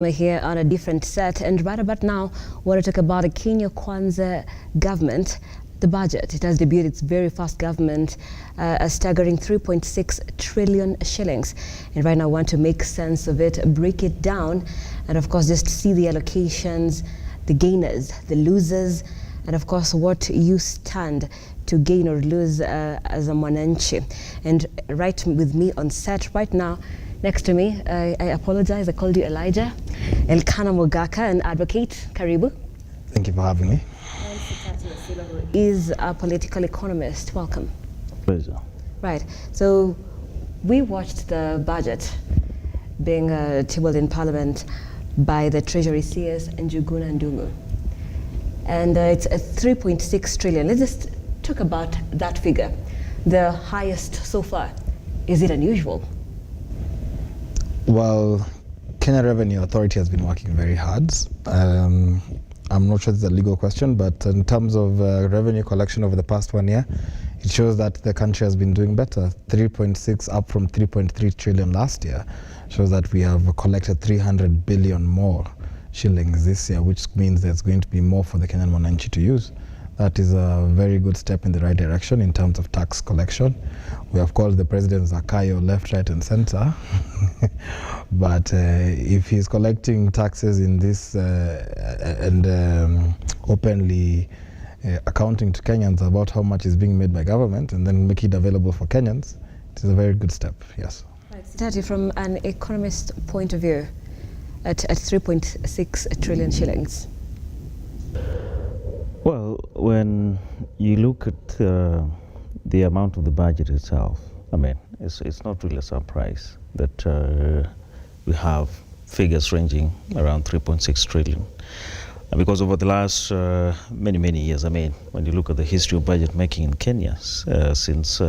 We're here on a different set, and right about now, I want to talk about the Kenya Kwanza government, the budget. It has debuted its very first government, a staggering 3.6 trillion shillings. And right now, I want to make sense of it, break it down, and of course, just see the allocations, the gainers, the losers, and of course, what you stand to gain or lose as a mwananchi. And right with me on set right now, next to me, I apologize, I called you Elijah. Elkana Mogaka, an advocate. Karibu. Thank you for having me. And Sitati Asilo, who is a political economist. Welcome. Pleasure. Right. So we watched the budget being tabled in Parliament by the Treasury CS Njuguna Ndung'u. And it's a 3.6 trillion. Let's just talk about that figure. The highest so far. Is it unusual? Well, Kenya Revenue Authority has been working very hard. I'm not sure it's a legal question, but in terms of revenue collection over the past 1 year, it shows that the country has been doing better. 3.6 up from 3.3 trillion last year shows that we have collected 300 billion more shillings this year, which means there's going to be more for the Kenyan mwananchi to use. That is a very good step in the right direction in terms of tax collection. We have called the president Zakayo left, right, and center. But if he's collecting taxes in this and openly accounting to Kenyans about how much is being made by government and then make it available for Kenyans, it is a very good step, yes. Right. Tati, from an economist point of view, at 3.6 trillion shillings. Well, when you look at the amount of the budget itself, I mean, it's not really a surprise that we have figures ranging around 3.6 trillion. Because over the last many years, I mean, when you look at the history of budget making in Kenya, since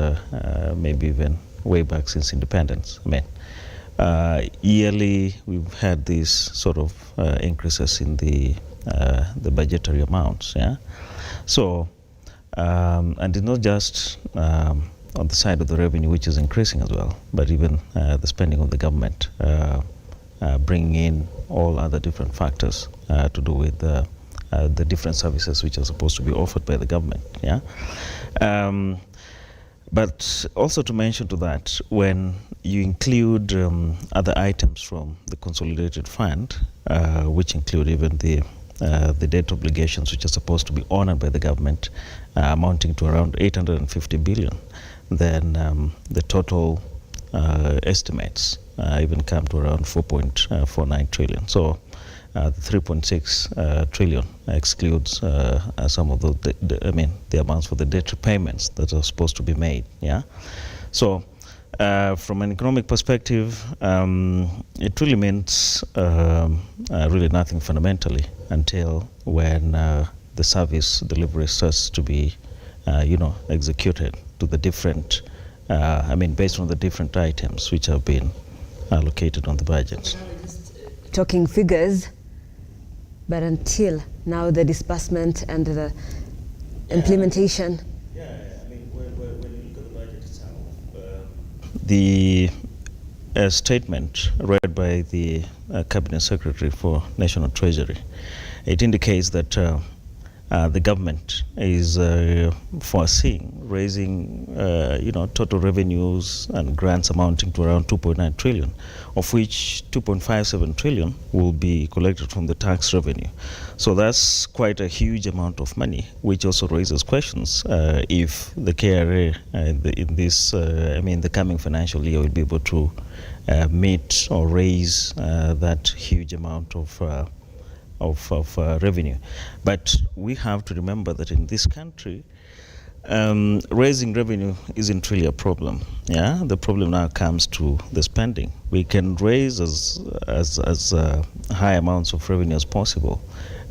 maybe even way back since independence, I mean, yearly we've had these sort of increases in the budgetary amounts, yeah. So, and it's not just on the side of the revenue, which is increasing as well, but even the spending of the government, bringing in all other different factors to do with the different services which are supposed to be offered by the government, yeah. But also to mention to that, when you include other items from the consolidated fund, which include even the debt obligations which are supposed to be honored by the government, amounting to around 850 billion, then the total estimates even come to around 4.49 trillion. So the 3.6 trillion excludes some of the amounts for the debt repayments that are supposed to be made. Yeah. So from an economic perspective, it really means really nothing fundamentally until when the service delivery starts to be, executed to the different, based on the different items which have been allocated on the budget. Talking figures, but until now the disbursement and the implementation. Yeah, I mean, when you look at the budget itself, the statement read by the Cabinet Secretary for National Treasury, it indicates that the government is foreseeing raising, total revenues and grants amounting to around 2.9 trillion, of which 2.57 trillion will be collected from the tax revenue. So that's quite a huge amount of money, which also raises questions if the KRA in this, the coming financial year will be able to meet or raise that huge amount of revenue. But we have to remember that in this country, raising revenue isn't really a problem. Yeah, the problem now comes to the spending. We can raise as high amounts of revenue as possible.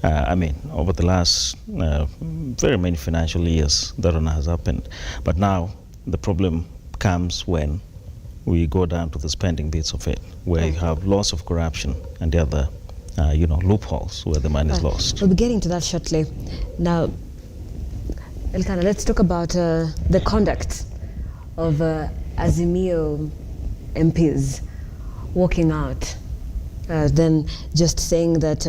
Over the last very many financial years, that one has happened. But now the problem comes when we go down to the spending bits of it, where you have loss of corruption and the other loopholes where the money is lost. We'll be getting to that shortly. Now, Elkana, let's talk about the conduct of Azimio MPs walking out than just saying that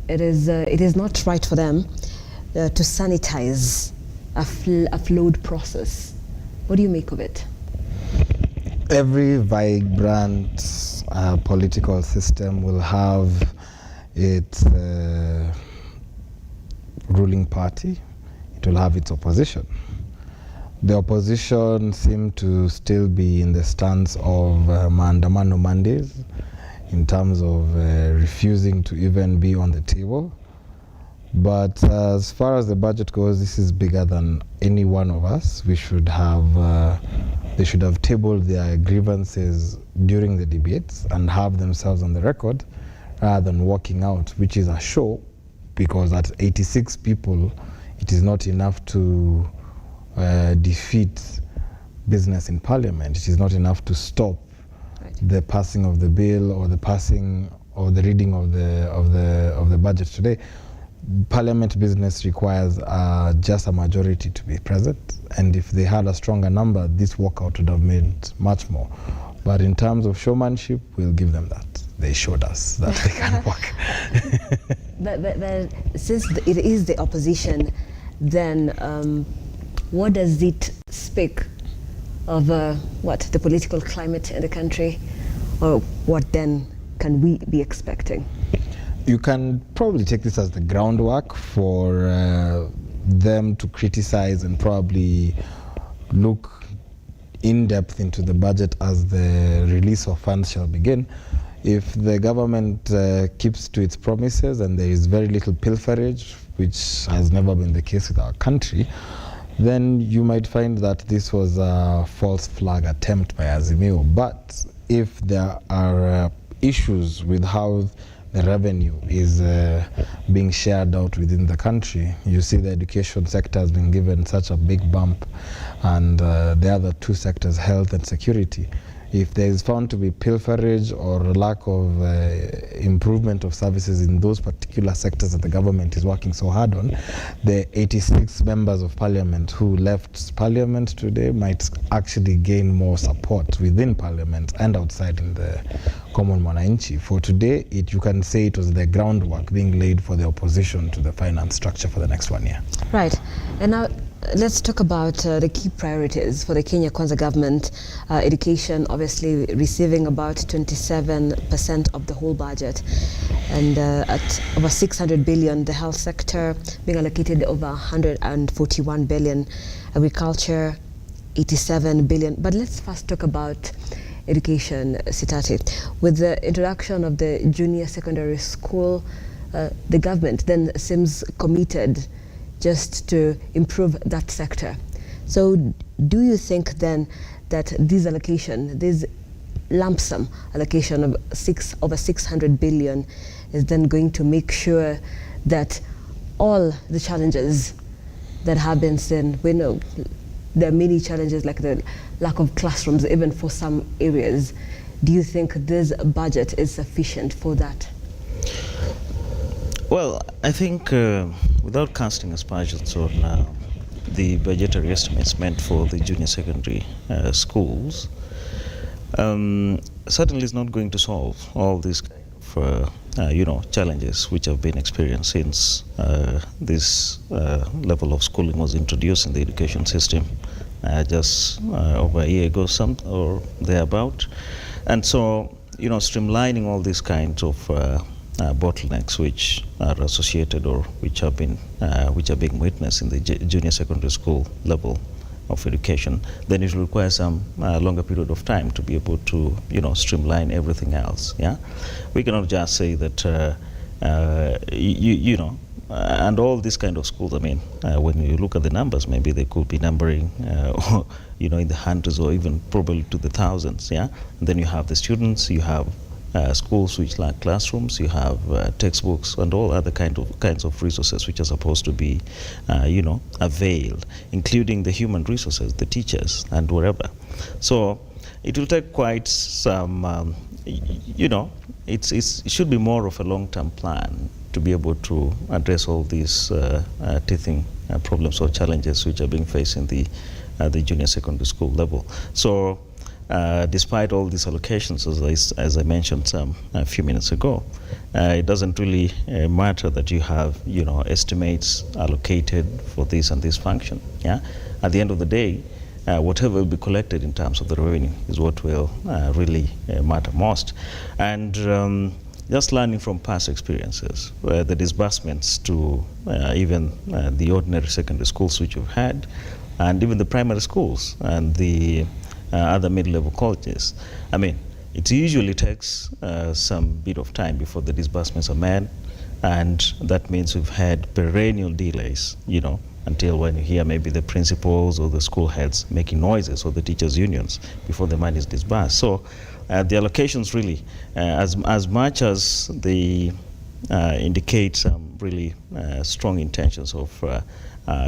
it is not right for them to sanitize a flawed process. What do you make of it? Every vibrant political system will have its ruling party. It will have its opposition. The opposition seem to still be in the stance of maandamano Mondays, in terms of refusing to even be on the table. But as far as the budget goes, this is bigger than any one of us. We should have, they should have tabled their grievances during the debates and have themselves on the record rather than walking out, which is a show, because at 86 people, it is not enough to defeat business in Parliament. It is not enough to stop the passing of the bill or the passing or the reading of the budget today. Parliament business requires just a majority to be present, and if they had a stronger number, this walkout would have made much more. But in terms of showmanship, we'll give them that. They showed us that they can work. but since it is the opposition, then what does it speak of the political climate in the country, or what then can we be expecting? You can probably take this as the groundwork for them to criticize and probably look in depth into the budget as the release of funds shall begin. If the government keeps to its promises and there is very little pilferage, which has never been the case with our country, then you might find that this was a false flag attempt by Azimio. But if there are issues with how the revenue is being shared out within the country, you see the education sector has been given such a big bump, and the other two sectors, health and security. If there is found to be pilferage or lack of improvement of services in those particular sectors that the government is working so hard on, the 86 members of parliament who left parliament today might actually gain more support within parliament and outside in the common mwananchi. For today, you can say it was the groundwork being laid for the opposition to the finance structure for the next 1 year. Right. And now let's talk about the key priorities for the Kenya Kwanza government. Education, obviously, receiving about 27% of the whole budget, and at over 600 billion. The health sector being allocated over 141 billion. Agriculture, 87 billion. But let's first talk about education, Sitati. With the introduction of the junior secondary school, the government then seems committed just to improve that sector. So do you think then that this allocation, this lump sum allocation of over 600 billion is then going to make sure that all the challenges that have been seen, we know there are many challenges like the lack of classrooms even for some areas. Do you think this budget is sufficient for that? Well, I think without casting aspersions on the budgetary estimates meant for the junior secondary schools, certainly is not going to solve all these challenges which have been experienced since this level of schooling was introduced in the education system just over a year ago, or thereabout. And so, streamlining all these kinds of bottlenecks which are associated or which are being witnessed in the junior secondary school level of education, then it will require some longer period of time to be able to streamline everything else. Yeah, we cannot just say that and all these kind of schools. I mean, when you look at the numbers, maybe they could be numbering in the hundreds or even probably to the thousands. Yeah, and then you have the students, you have schools which lack classrooms, you have textbooks and all other kinds of resources which are supposed to be, availed, including the human resources, the teachers and whatever. So it will take quite some, it should be more of a long-term plan to be able to address all these teething problems or challenges which are being faced in the junior secondary school level. So despite all these allocations, as I mentioned a few minutes ago, it doesn't really matter that you have, estimates allocated for this and this function. Yeah, at the end of the day, whatever will be collected in terms of the revenue is what will really matter most. And just learning from past experiences, where the disbursements to even the ordinary secondary schools which we've had, and even the primary schools and the other mid-level colleges. I mean, it usually takes some bit of time before the disbursements are made, and that means we've had perennial delays, until when you hear maybe the principals or the school heads making noises, or the teachers' unions, before the money is disbursed. So the allocations really, as much as they indicate some really strong intentions of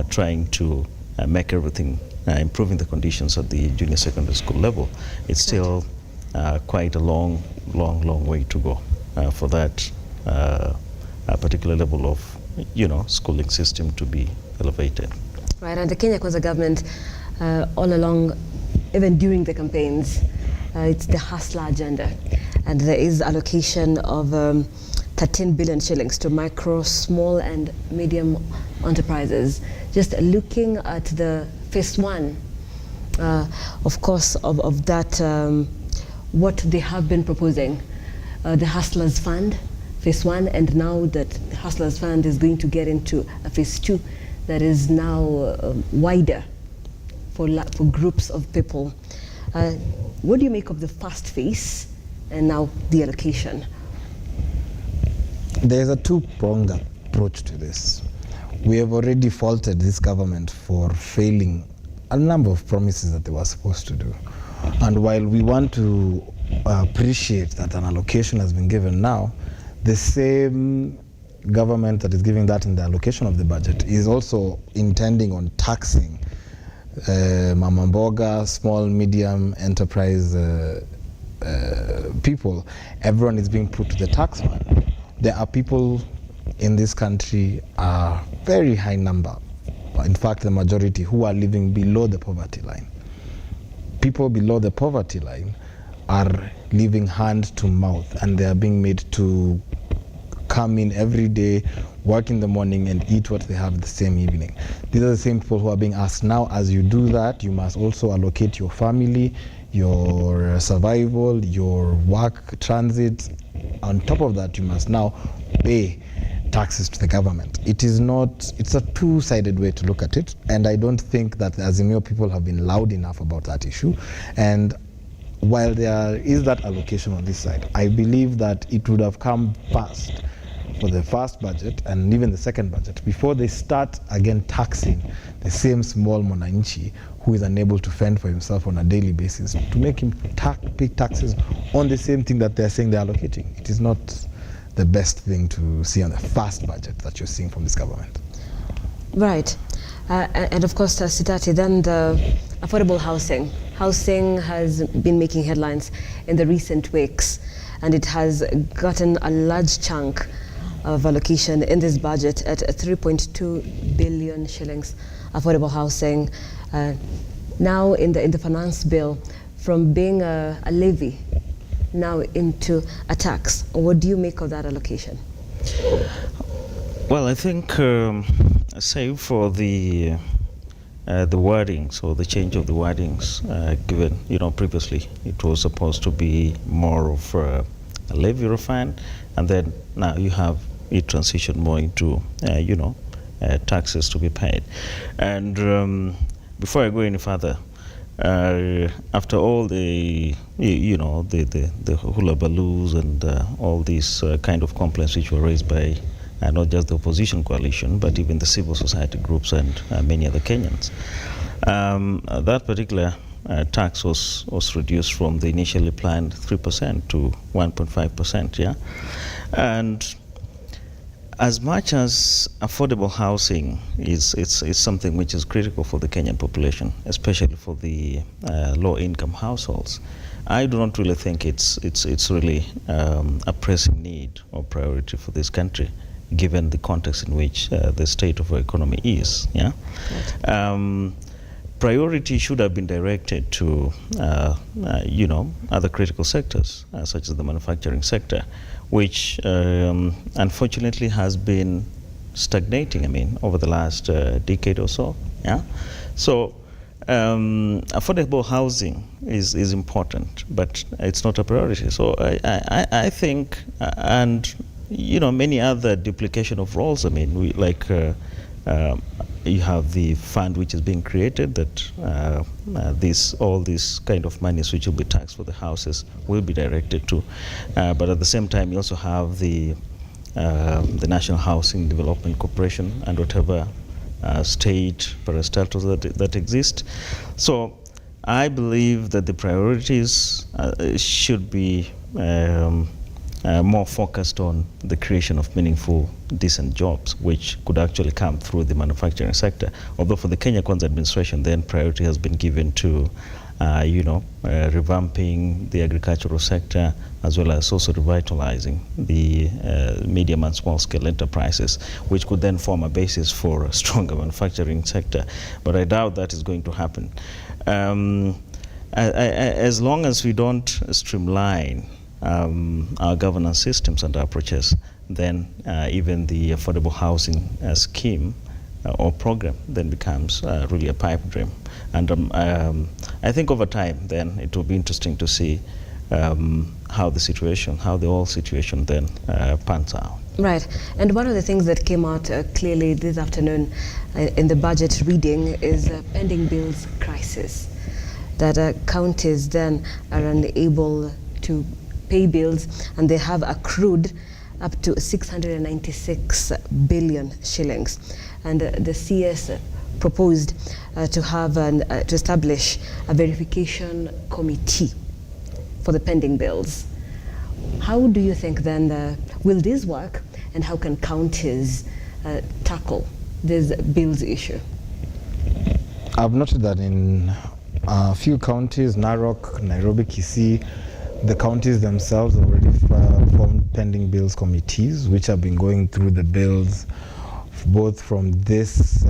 trying to make everything, improving the conditions at the junior secondary school level, it's still quite a long way to go for that particular level of, schooling system to be elevated. Right, and the Kenya Kwanza government, all along, even during the campaigns, it's the hustler agenda, and there is allocation of 13 billion shillings to micro, small and medium enterprises. Just looking at the phase one, of course, of that, what they have been proposing, the Hustlers Fund, phase one, and now that the Hustlers Fund is going to get into a phase two that is now wider for groups of people. What do you make of the first phase and now the allocation? There's a two-pronged approach to this. We have already faulted this government for failing a number of promises that they were supposed to do. And while we want to appreciate that an allocation has been given now, the same government that is giving that in the allocation of the budget is also intending on taxing mama mboga, small, medium enterprise people. Everyone is being put to the tax man. There are people in this country, a very high number, in fact the majority, who are living below the poverty line. People below the poverty line are living hand to mouth, and they are being made to come in every day, work in the morning and eat what they have the same evening. These are the same people who are being asked now, as you do that, you must also allocate your family, your survival, your work, transit. On top of that, you must now pay taxes to the government. It is not, it's a two-sided way to look at it, and I don't think that the Azimio people have been loud enough about that issue. And while there is that allocation on this side, I believe that it would have come first for the first budget and even the second budget before they start again taxing the same small mwananchi who is unable to fend for himself on a daily basis, to make him pay taxes on the same thing that they're saying they're allocating. It is not the best thing to see on the first budget that you're seeing from this government. Right. And of course, Sitati, then the affordable housing. Housing has been making headlines in the recent weeks, and it has gotten a large chunk of allocation in this budget at 3.2 billion shillings. Affordable housing, now in the finance bill, from being a levy now into a tax. What do you make of that allocation? Well, I think, save for the wordings or the change of the wordings, given, previously it was supposed to be more of a levy refund, and then now you have it transition more into, taxes to be paid. And before I go any further, after all the hullabaloos and all these kind of complaints which were raised by not just the opposition coalition, but even the civil society groups and many other Kenyans, that particular tax was reduced from the initially planned 3% to 1.5%. Yeah, and as much as affordable housing is something which is critical for the Kenyan population, especially for the low-income households, I do not really think it's really a pressing need or priority for this country, given the context in which the state of our economy is. Yeah, right. priority should have been directed to, other critical sectors, such as the manufacturing sector, which unfortunately has been stagnating, over the last decade or so. Yeah. So affordable housing is important, but it's not a priority. So I think, and many other duplication of roles. You have the fund which is being created that all this kind of monies which will be taxed for the houses will be directed to, but at the same time you also have the National Housing Development Corporation and whatever state parastatals that exist. So I believe that the priorities should be more focused on the creation of meaningful, decent jobs, which could actually come through the manufacturing sector. Although for the Kenya Kwanza administration, then priority has been given to, revamping the agricultural sector, as well as also revitalizing the medium and small scale enterprises, which could then form a basis for a stronger manufacturing sector. But I doubt that is going to happen. As long as we don't streamline our governance systems and approaches, then even the affordable housing scheme or program then becomes really a pipe dream. And I think over time then it will be interesting to see how the whole situation then pans out. Right. And one of the things that came out clearly this afternoon in the budget reading is a pending bills crisis, that counties then are unable to pay bills, and they have accrued up to 696 billion shillings. And the CS proposed to establish a verification committee for the pending bills. How do you think then, will this work, and how can counties tackle this bills issue? I've noted that in a few counties, Narok, Nairobi, Kisii, the counties themselves have already formed pending bills committees, which have been going through the bills both from this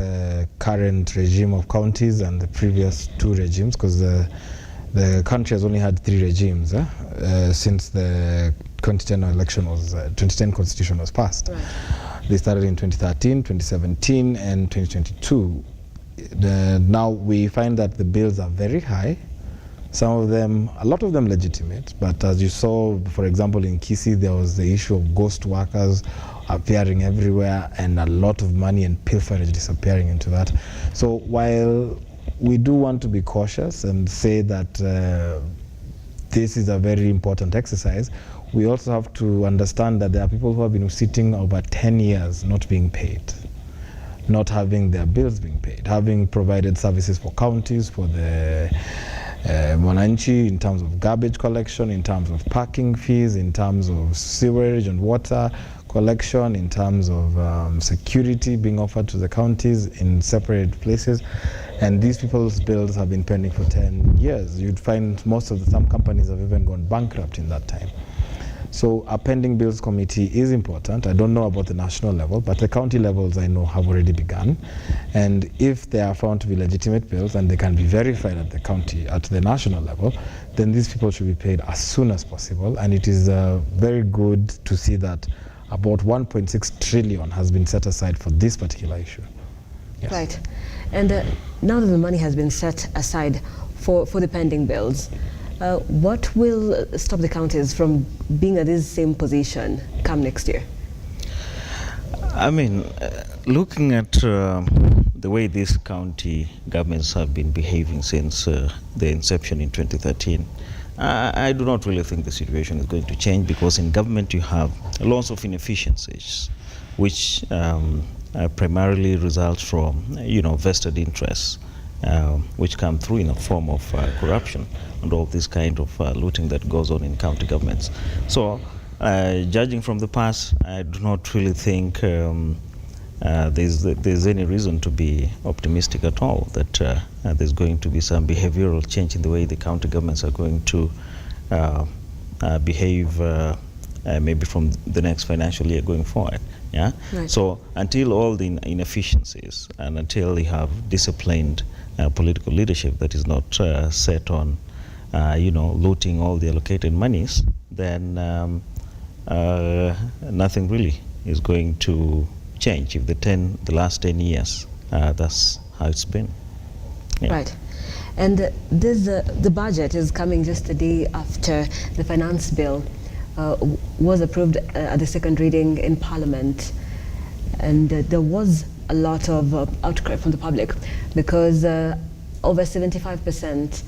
current regime of counties and the previous two regimes, because the country has only had three regimes since the 2010 constitution was passed. Right. They started in 2013, 2017, and 2022. Now we find that the bills are very high. Some of them, a lot of them legitimate, but as you saw, for example, in Kisii, there was the issue of ghost workers appearing everywhere and a lot of money and pilferage disappearing into that. So while we do want to be cautious and say that this is a very important exercise, we also have to understand that there are people who have been sitting over 10 years not being paid, not having their bills being paid, having provided services for counties, for the Mwananchi, in terms of garbage collection, in terms of parking fees, in terms of sewerage and water collection, in terms of security being offered to the counties in separate places. And these people's bills have been pending for 10 years. You'd find some companies have even gone bankrupt in that time. So a pending bills committee is important. I don't know about the national level, but the county levels I know have already begun. And if they are found to be legitimate bills and they can be verified at the national level, then these people should be paid as soon as possible. And it is very good to see that about 1.6 trillion has been set aside for this particular issue. Yes. Right. And now that the money has been set aside for the pending bills, what will stop the counties from being at this same position come next year? I mean, looking at the way these county governments have been behaving since the inception in 2013, I do not really think the situation is going to change, because in government you have lots of inefficiencies, which primarily result from vested interests, which come through in a form of corruption and all this kind of looting that goes on in county governments. So, judging from the past, I do not really think there's any reason to be optimistic at all that there's going to be some behavioral change in the way the county governments are going to behave maybe from the next financial year going forward. Yeah. Right. So until all the inefficiencies and until they have disciplined political leadership that is not set on, looting all the allocated monies, then nothing really is going to change. If the last 10 years, that's how it's been. Yeah. Right. And the budget is coming just a day after the finance bill was approved at the second reading in Parliament. And there was a lot of outcry from the public because over 75%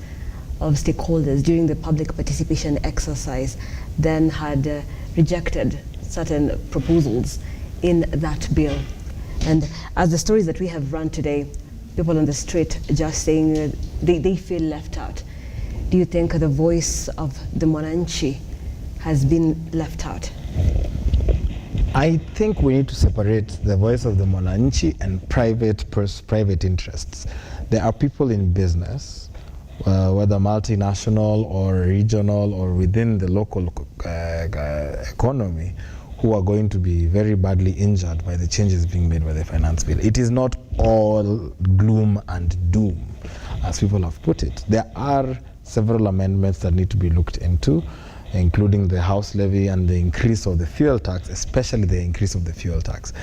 of stakeholders during the public participation exercise then had rejected certain proposals in that bill. And as the stories that we have run today, people on the street just saying they feel left out. Do you think the voice of the Mwananchi has been left out? I think we need to separate the voice of the Mwananchi and private interests. There are people in business, whether multinational or regional or within the local economy, who are going to be very badly injured by the changes being made by the finance bill. It is not all gloom and doom, as people have put it. There are several amendments that need to be looked into, including the house levy and the increase of the fuel tax, especially the increase of the fuel tax.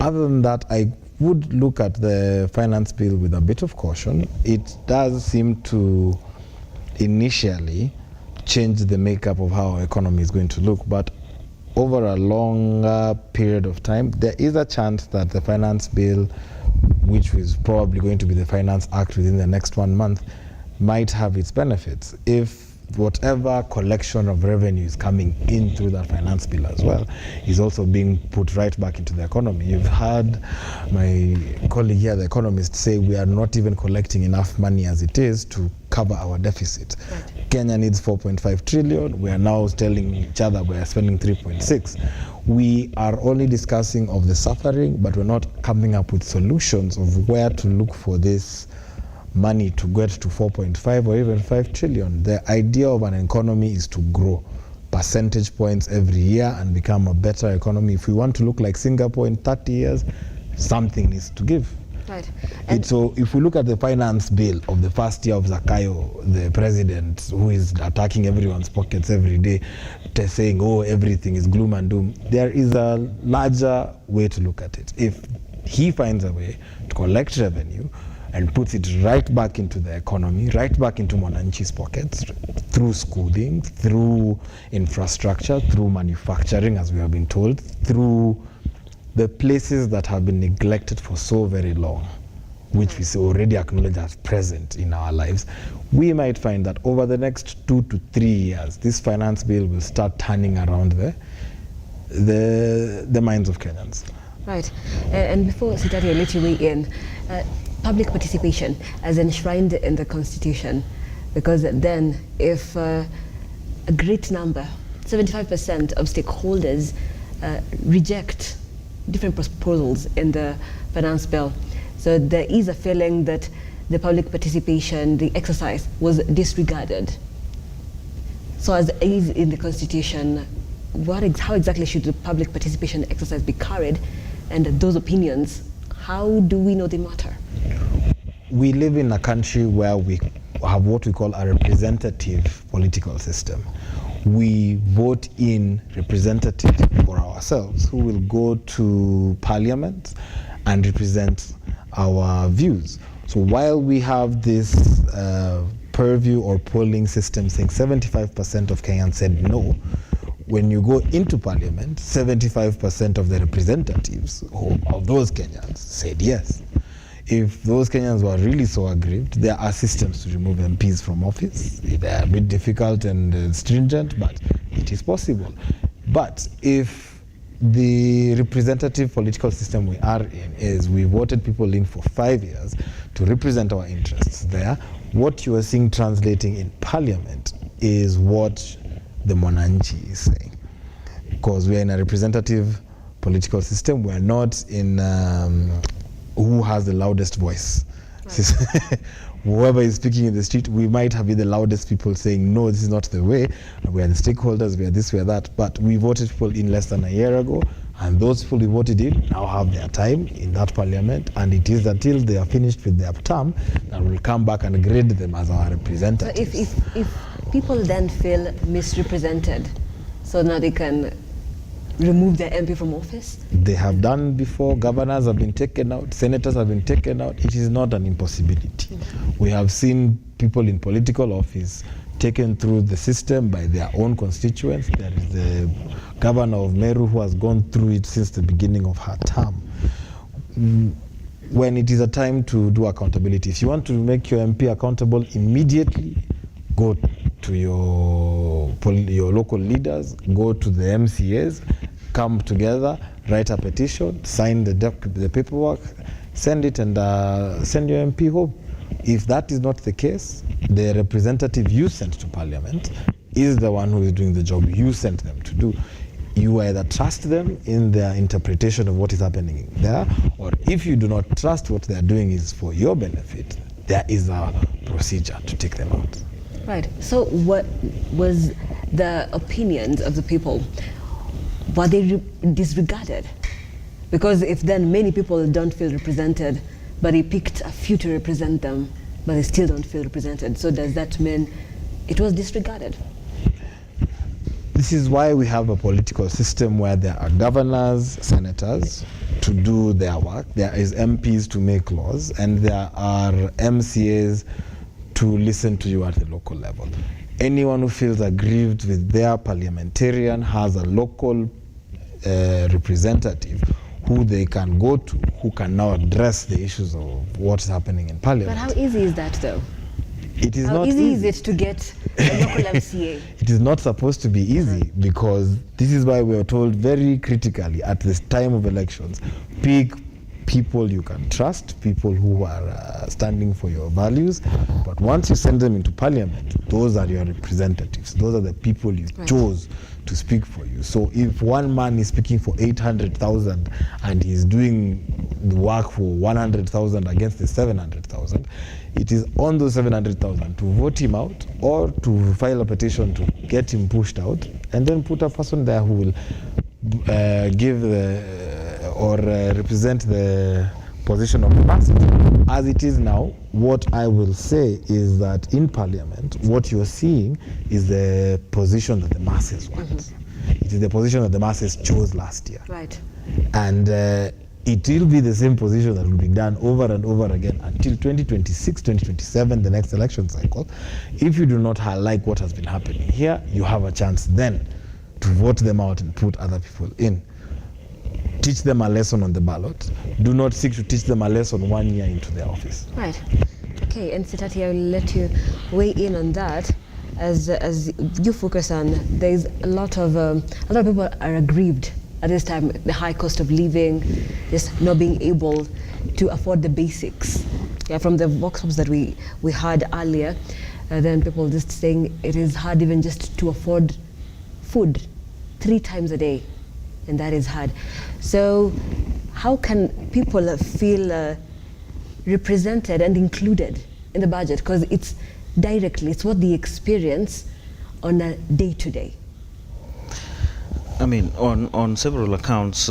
Other than that, I would look at the finance bill with a bit of caution. It does seem to initially change the makeup of how our economy is going to look, but over a longer period of time, there is a chance that the finance bill, which is probably going to be the Finance Act within the next 1 month, might have its benefits if whatever collection of revenue is coming in through that finance bill as well is also being put right back into the economy. You've heard my colleague here, the economist, say we are not even collecting enough money as it is to cover our deficit. Right. Kenya needs 4.5 trillion. We are now telling each other we are spending 3.6. We are only discussing of the suffering, but we're not coming up with solutions of where to look for this money to get to 4.5 or even 5 trillion. The idea of an economy is to grow percentage points every year and become a better economy. If we want to look like Singapore in 30 years, something needs to give. Right. So if we look at the finance bill of the first year of Zakayo, the president who is attacking everyone's pockets every day, saying, oh, everything is gloom and doom, there is a larger way to look at it. If he finds a way to collect revenue and puts it right back into the economy, right back into Mwananchi's pockets, through schooling, through infrastructure, through manufacturing, as we have been told, through the places that have been neglected for so very long, which we already acknowledge as present in our lives, we might find that over the next 2 to 3 years, this finance bill will start turning around the minds of Kenyans. Right. And before Sitati, I let you weigh in. Public participation as enshrined in the Constitution, because then if a great number, 75% of stakeholders reject different proposals in the finance bill, so there is a feeling that the public participation, the exercise, was disregarded. So as is in the Constitution, how exactly should the public participation exercise be carried, and those opinions, how do we know they matter? We live in a country where we have what we call a representative political system. We vote in representatives for ourselves who will go to parliament and represent our views. So while we have this purview or polling system saying 75% of Kenyans said no, when you go into parliament, 75% of the representatives of those Kenyans said yes. If those Kenyans were really so aggrieved, there are systems to remove MPs from office. They are a bit difficult and stringent, but it is possible. But if the representative political system we are in is we voted people in for 5 years to represent our interests there, what you are seeing translating in parliament is what the Mwananchi is saying. Because we are in a representative political system, we are not in who has the loudest voice. Right. Whoever is speaking in the street, we might have been the loudest people saying, no, this is not the way. We are the stakeholders, we are this, we are that. But we voted people in less than a year ago, And those people who voted in now have their time in that parliament, and it is until they are finished with their term that we'll come back and grade them as our representatives. So if people then feel misrepresented, so now they can remove their MP from office? They have done before. Governors have been taken out, senators have been taken out. It is not an impossibility. We have seen people in political office taken through the system by their own constituents. There is the governor of Meru who has gone through it since the beginning of her term. When it is a time to do accountability, if you want to make your MP accountable immediately, go to your local leaders, go to the MCAs, come together, write a petition, sign the paperwork, send it, and send your MP home. If that is not the case, the representative you sent to parliament is the one who is doing the job you sent them to do. You either trust them in their interpretation of what is happening there, or if you do not trust what they are doing is for your benefit, there is a procedure to take them out. Right. So what was the opinions of the people? Were they disregarded? Because if then many people don't feel represented, but he picked a few to represent them, but they still don't feel represented. So does that mean it was disregarded? This is why we have a political system where there are governors, senators to do their work, there is MPs to make laws, and there are MCAs to listen to you at the local level. Anyone who feels aggrieved with their parliamentarian has a local representative who they can go to, who can now address the issues of what's happening in parliament. But how easy is that though? It is how not easy is it to get a local MCA? It is not supposed to be easy, because this is why we are told very critically at this time of elections, pick people you can trust, people who are standing for your values. But once you send them into parliament, those are your representatives. Those are the people you chose to speak for you. So if one man is speaking for 800,000 and he's doing the work for 100,000 against the 700,000, it is on those 700,000 to vote him out or to file a petition to get him pushed out, and then put a person there who will give represent the position of the masses. As it is now, what I will say is that in parliament, what you're seeing is the position that the masses want. It is the position that the masses chose last year. Right. And it will be the same position that will be done over and over again until 2026, 2027, the next election cycle. If you do not like what has been happening here, you have a chance then to vote them out and put other people in. Teach them a lesson on the ballot. Do not seek to teach them a lesson 1 year into their office. Right. Okay, and Sitati, I'll let you weigh in on that. As you focus on, there's a lot of people are aggrieved at this time, the high cost of living, just not being able to afford the basics. Yeah, from the workshops that we had earlier, then people just saying it is hard even just to afford food 3 times a day, and that is hard. So how can people feel represented and included in the budget? Because it's directly, it's what they experience on a day-to-day. I mean, on several accounts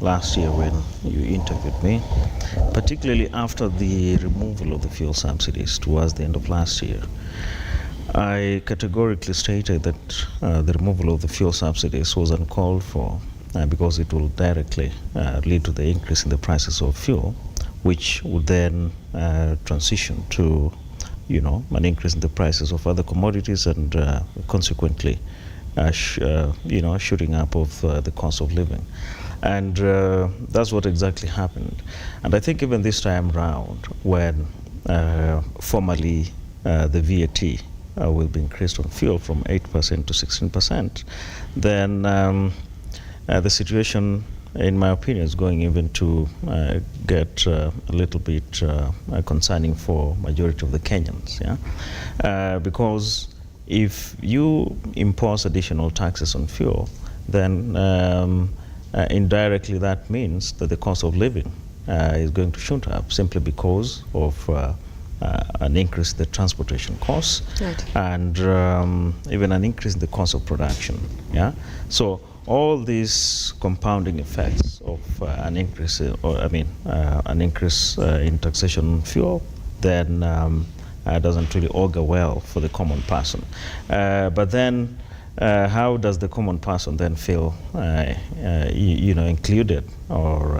last year when you interviewed me, particularly after the removal of the fuel subsidies towards the end of last year, I categorically stated that the removal of the fuel subsidies was uncalled for because it will directly lead to the increase in the prices of fuel, which would then transition to, an increase in the prices of other commodities and consequently, shooting up of the cost of living. And that's what exactly happened. And I think even this time round, when formally the VAT will be increased on fuel from 8% to 16%, then the situation, in my opinion, is going even to get a little bit concerning for majority of the Kenyans, because if you impose additional taxes on fuel, then indirectly that means that the cost of living is going to shoot up simply because of an increase in the transportation costs, and even an increase in the cost of production. So all these compounding effects of an increase, an increase in taxation on fuel, then doesn't really augur well for the common person. But then, how does the common person then feel, included, or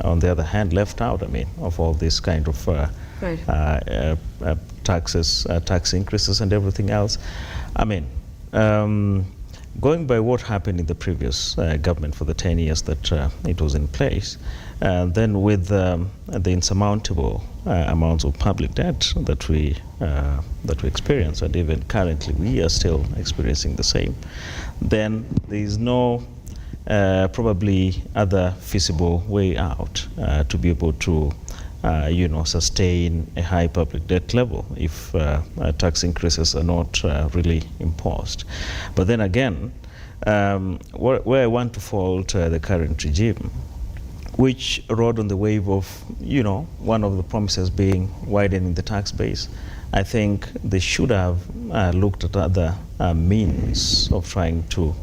on the other hand, left out? Of all these kind of taxes, tax increases, and everything else. Going by what happened in the previous government for the 10 years that it was in place, then with the insurmountable amounts of public debt that we experience, and even currently we are still experiencing the same, then there is no probably other feasible way out to be able to sustain a high public debt level if tax increases are not really imposed. But then again, where I want to fault the current regime, which rode on the wave of, one of the promises being widening the tax base, I think they should have looked at other means of trying to,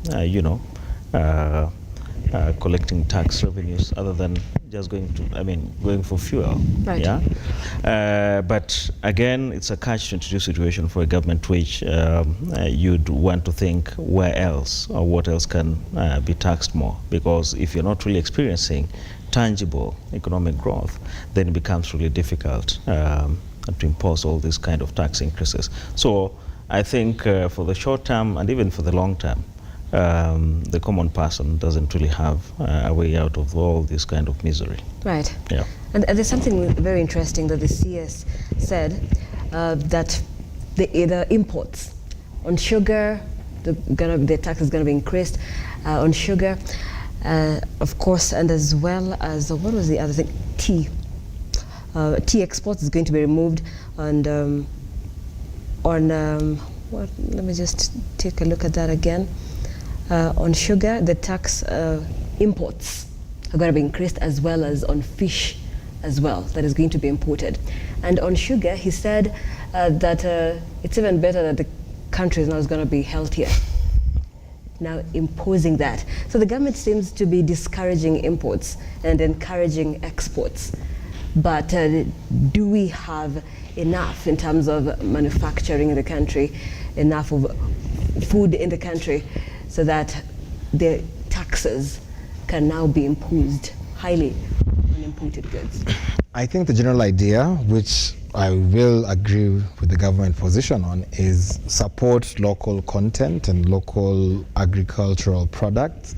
collecting tax revenues other than just going for fuel. Right. Yeah. But again, it's a catch-22 situation for a government which you'd want to think where else or what else can be taxed more, because if you're not really experiencing tangible economic growth, then it becomes really difficult to impose all these kind of tax increases. So I think for the short term and even for the long term, the common person doesn't really have a way out of all this kind of misery. Right. Yeah. And there's something very interesting that the CS said, that the imports on sugar, the tax is going to be increased on sugar, of course, and as well as, what was the other thing? Tea. Tea exports is going to be removed, and let me just take a look at that again. On sugar, the tax imports are going to be increased, as well as on fish as well, that is going to be imported. And on sugar, he said that it's even better that the country is now going to be healthier, now imposing that. So the government seems to be discouraging imports and encouraging exports. But do we have enough in terms of manufacturing in the country, enough of food in the country, so that the taxes can now be imposed highly on imported goods? I think the general idea, which I will agree with the government position on, is support local content and local agricultural products.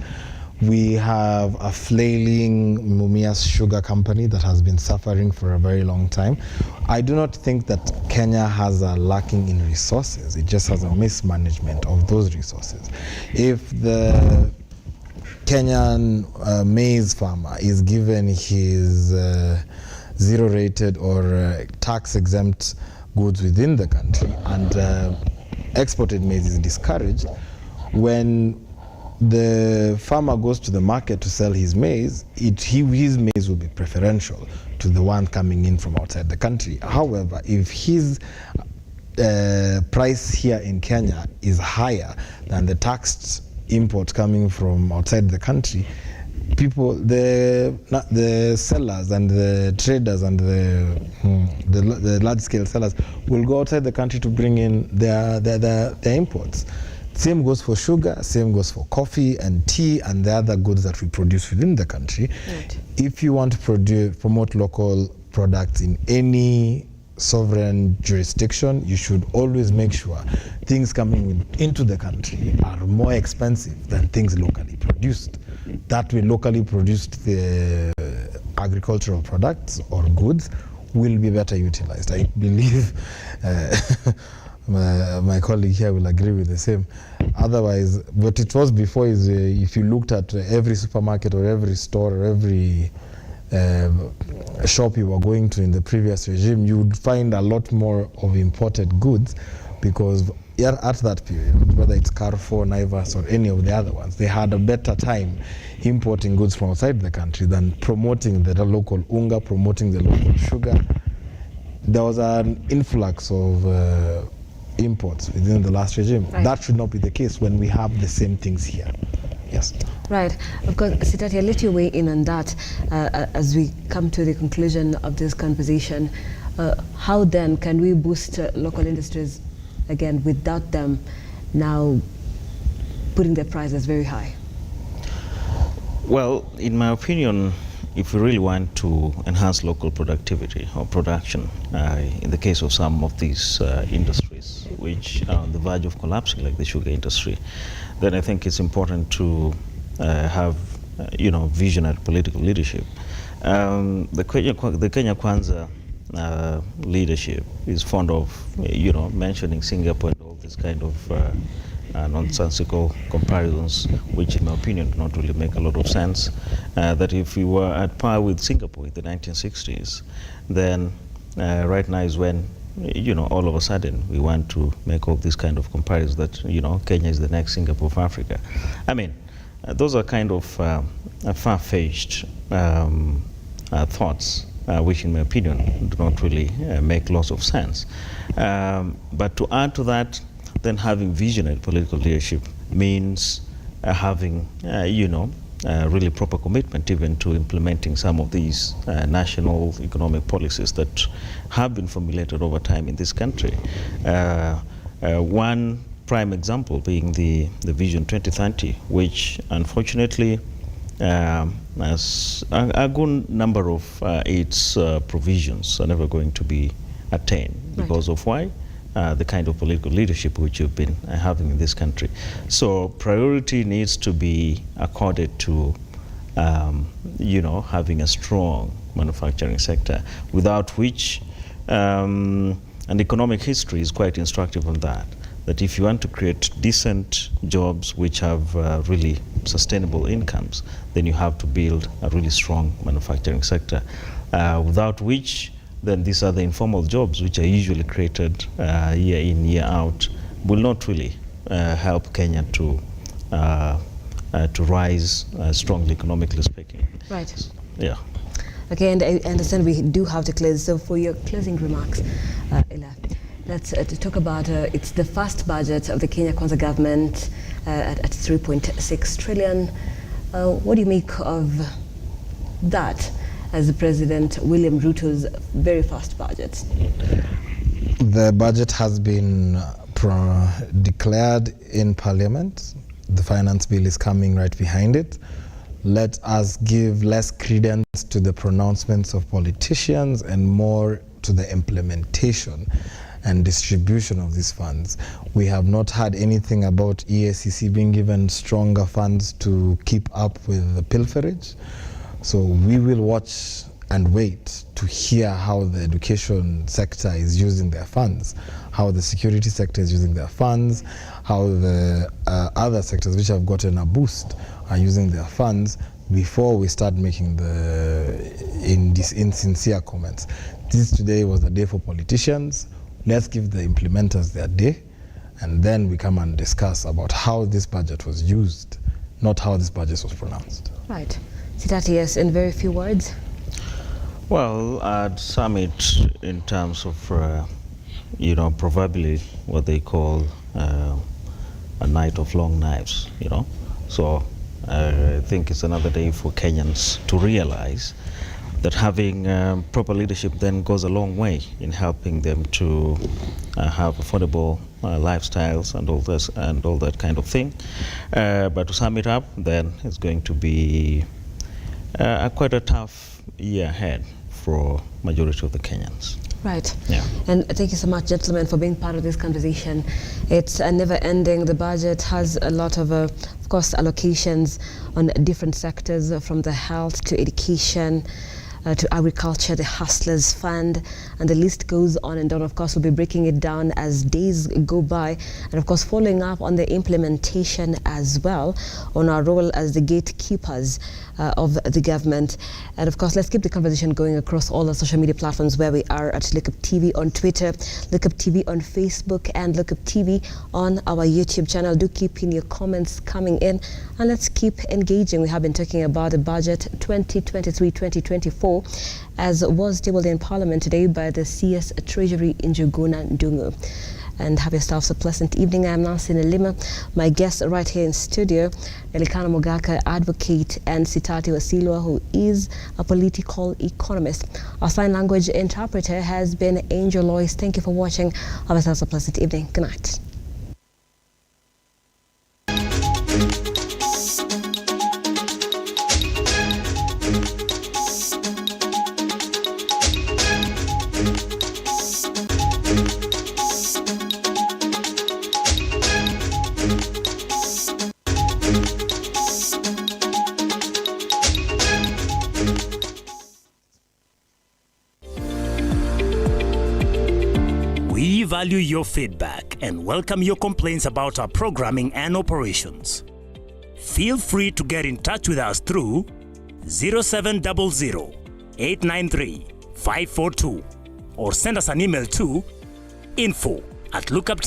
We have a flailing Mumias sugar company that has been suffering for a very long time. I do not think that Kenya has a lacking in resources. It just has a mismanagement of those resources. If the Kenyan maize farmer is given his zero-rated or tax-exempt goods within the country, and exported maize is discouraged, when the farmer goes to the market to sell his maize, his maize will be preferential to the one coming in from outside the country. However, if his price here in Kenya is higher than the taxed import coming from outside the country, the sellers and the traders and the large-scale sellers will go outside the country to bring in their imports. Same goes for sugar, same goes for coffee and tea and the other goods that we produce within the country. Right. If you want to promote local products in any sovereign jurisdiction, you should always make sure things coming into the country are more expensive than things locally produced. That way, locally produced agricultural products or goods will be better utilized. I believe my colleague here will agree with the same. Otherwise, what it was before is if you looked at every supermarket or every store or every shop you were going to in the previous regime, you would find a lot more of imported goods, because at that period, whether it's Carrefour, Naivas, or any of the other ones, they had a better time importing goods from outside the country than promoting the local unga, promoting the local sugar. There was an influx of imports within the last regime. Right. That should not be the case when we have the same things here. Yes. Right. Of course, Sitati, I'll let you weigh in on that as we come to the conclusion of this conversation. How then can we boost local industries again without them now putting their prices very high? Well, in my opinion, if we really want to enhance local productivity or production, in the case of some of these industries which are on the verge of collapsing, like the sugar industry, then I think it's important to have, visionary political leadership. The Kenya Kwanza leadership is fond of, mentioning Singapore and all this kind of nonsensical comparisons, which in my opinion do not really make a lot of sense. That if we were at par with Singapore in the 1960s, then right now is when, all of a sudden we want to make all these kind of comparisons that, Kenya is the next Singapore of Africa. I mean, those are kind of far-fetched thoughts, which in my opinion do not really make lots of sense. But to add to that, then having visionary political leadership means having, really proper commitment even to implementing some of these national economic policies that have been formulated over time in this country. One prime example being the Vision 2030, which unfortunately a good number of its provisions are never going to be attained because of why? The kind of political leadership which you've been having in this country. So priority needs to be accorded to, having a strong manufacturing sector, without which, and economic history is quite instructive on that, that if you want to create decent jobs which have really sustainable incomes, then you have to build a really strong manufacturing sector, without which then these are the informal jobs which are usually created year in, year out, will not really help Kenya to rise strongly economically speaking. Right. Yeah. Okay, and I understand we do have to close. So for your closing remarks, Ella, let's talk about it's the first budget of the Kenya Kwanza government at 3.6 trillion. What do you make of that as the President William Ruto's very first budget? The budget has been declared in Parliament. The finance bill is coming right behind it. Let us give less credence to the pronouncements of politicians and more to the implementation and distribution of these funds. We have not had anything about EACC being given stronger funds to keep up with the pilferage. So we will watch and wait to hear how the education sector is using their funds, how the security sector is using their funds, how the other sectors which have gotten a boost are using their funds before we start making the insincere comments. This today was a day for politicians. Let's give the implementers their day, and then we come and discuss about how this budget was used, not how this budget was pronounced. Right. Sitati, yes, in very few words. Well, I'd sum it in terms of, proverbially what they call a night of long knives, So I think it's another day for Kenyans to realize that having proper leadership then goes a long way in helping them to have affordable lifestyles and all this and all that kind of thing. But to sum it up, then it's going to be quite a tough year ahead for majority of the Kenyans. Right. Yeah. And thank you so much, gentlemen, for being part of this conversation. It's never ending. The budget has a lot of course, allocations on different sectors, from the health to education, to agriculture, the Hustlers Fund, and the list goes on and on. Of course, we'll be breaking it down as days go by, and of course, following up on the implementation as well, on our role as the gatekeepers of the government. And of course, let's keep the conversation going across all the social media platforms where we are at Lookuptv on Twitter, Lookuptv on Facebook, and Lookuptv on our YouTube channel. Do keep in your comments coming in, and let's keep engaging. We have been talking about the budget 2023-2024 as was tabled in Parliament today by the CS Treasury Njuguna Ndungu. and have yourselves a pleasant evening. I'm Nancy Nalima. My guest right here in studio, Elikana Mogaka, advocate, and Sitati Wasilwa, who is a political economist. Our sign language interpreter has been Angel Lois. Thank you for watching. Have yourselves a pleasant evening. Good night. We value your feedback and welcome your complaints about our programming and operations. Feel free to get in touch with us through 0700 893 542 or send us an email to info@lookuptv.com.